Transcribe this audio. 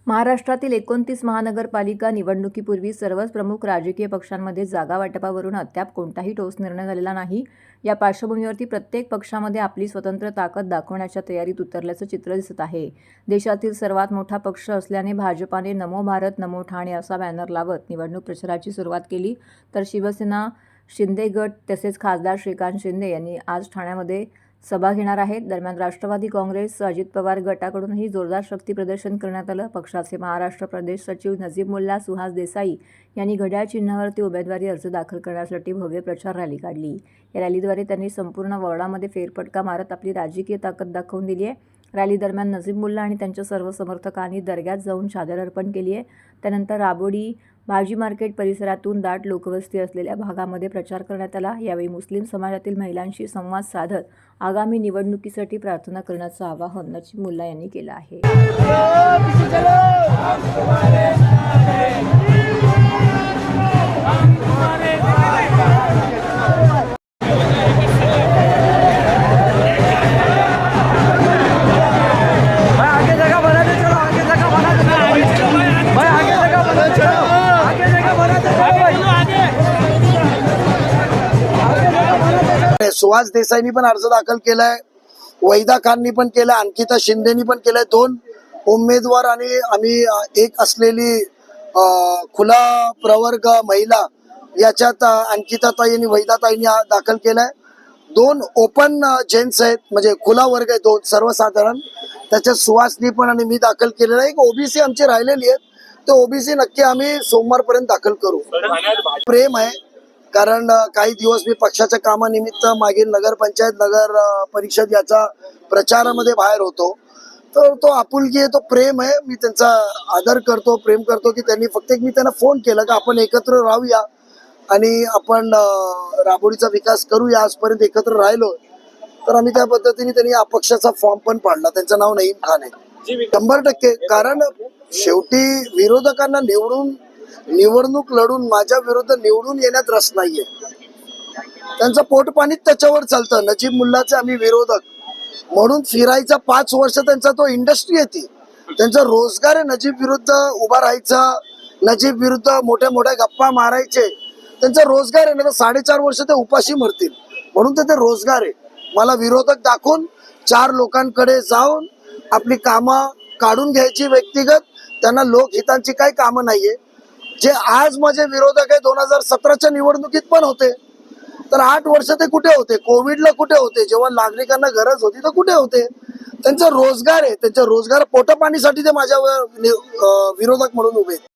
महाराष्ट्रातील 29 महानगरपालिका निवडणुकीपूर्वी सर्वच प्रमुख राजकीय पक्षांमध्ये जागा वाटपावरून अद्याप कोणताही ठोस निर्णय झालेला नाही. या पार्श्वभूमीवरती प्रत्येक पक्षामध्ये आपली स्वतंत्र ताकद दाखवण्याच्या तयारीत उतरल्याचं चित्र दिसत आहे. देशातील सर्वात मोठा पक्ष असल्याने भाजपाने नमो भारत नमो ठाणे असा बॅनर लावत निवडणूक प्रचाराची सुरुवात केली, तर शिवसेना, शिंदे गट तसेच खासदार श्रीकांत शिंदे यांनी आज ठाण्यामध्ये सभा घेणार आहेत. दरम्यान राष्ट्रवादी काँग्रेस, अजित पवार गटाकडूनही जोरदार शक्ती प्रदर्शन करण्यात आलं. पक्षाचे महाराष्ट्र प्रदेश सचिव नजीब मुल्ला, सुहास देसाई यांनी घड्याळ चिन्हावरती उमेदवारी अर्ज दाखल करण्यासाठी भव्य प्रचार रॅली काढली. या रॅलीद्वारे त्यांनी संपूर्ण वॉर्डामध्ये फेरफटका मारत आपली राजकीय ताकद दाखवून दिली आहे. रॅली दरम्यान नजीब मुल्ला आणि त्यांच्या सर्व समर्थकांनी दर्ग्यात जाऊन चादर अर्पण केली आहे. त्यानंतर राबोडी भाजी मार्केट परिसरातून दाट लोकवस्ती असलेल्या भागामध्ये प्रचार करण्यात आला. यावेळी मुस्लिम समाजातील महिलांशी संवाद साधत आगामी निवडणुकीसाठी प्रार्थना करण्याचं आवाहन नजीब मुल्ला यांनी केलं आहे. सुहास देसाईंनी पण अर्ज दाखल केलाय, वैदा खाननी पण केलाय, अंकिता शिंदेनी पण केलाय. 2 उमेदवार आणि आम्ही एक असलेली खुला प्रवर्ग महिला याच्यात अंकिता ताई आणि वैदा ताईंनी दाखल केलाय. 2 ओपन जेंट्स आहेत, म्हणजे खुला वर्ग आहे 2 सर्वसाधारण, त्याच्यात सुहासनी पण आणि मी दाखल केलेला आहे. एक ओबीसी आमची राहिलेली आहेत, ते ओबीसी नक्की आम्ही सोमवारपर्यंत दाखल करू. प्रेम आहे, कारण काही दिवस मी पक्षाच्या कामानिमित्त मागील नगरपंचायत, नगर परिषद याचा प्रचारामध्ये बाहेर होतो. तर तो आपुलकी आहे, तो प्रेम आहे. मी त्यांचा आदर करतो, प्रेम करतो की त्यांनी फक्त मी त्यांना फोन केला की आपण एकत्र राहूया आणि आपण राबोडीचा विकास करूया. आजपर्यंत एकत्र राहिलो, तर आम्ही त्या पद्धतीने त्यांनी अपक्षाचा फॉर्म पण पाडला. त्यांचं नाव नईम खान आहे. 100%, कारण शेवटी विरोधकांना निवडणूक लढून माझ्या विरुद्ध निवडून येण्यात रस नाहीये. त्यांचं पोटपाणीच त्याच्यावर चालतं. नजीब मुल्लाचे आम्ही विरोधक म्हणून फिरायचा 5 वर्ष त्यांचा तो इंडस्ट्री येते, त्यांचा रोजगार आहे. नजीब विरुद्ध उभा राहायचा, नजीब विरुद्ध मोठ्या मोठ्या गप्पा मारायचे, त्यांचा रोजगार आहे ना. 4.5 वर्ष ते उपाशी मरतील, म्हणून ते रोजगार आहे. मला विरोधक दाखवून 4 लोकांकडे जाऊन आपली कामं काढून घ्यायची व्यक्तिगत, त्यांना लोकहितांची काही कामं नाहीये. जे आज माझे विरोधक आहे 2017च्या निवडणुकीत पण होते, तर 8 वर्ष ते कुठे होते? कोविडला कुठे होते? जेव्हा नागरिकांना गरज होती तर कुठे होते? त्यांचा रोजगार आहे, त्यांच्या रोजगार पोटापाणीसाठी ते माझ्या विरोधक म्हणून उभे आहेत.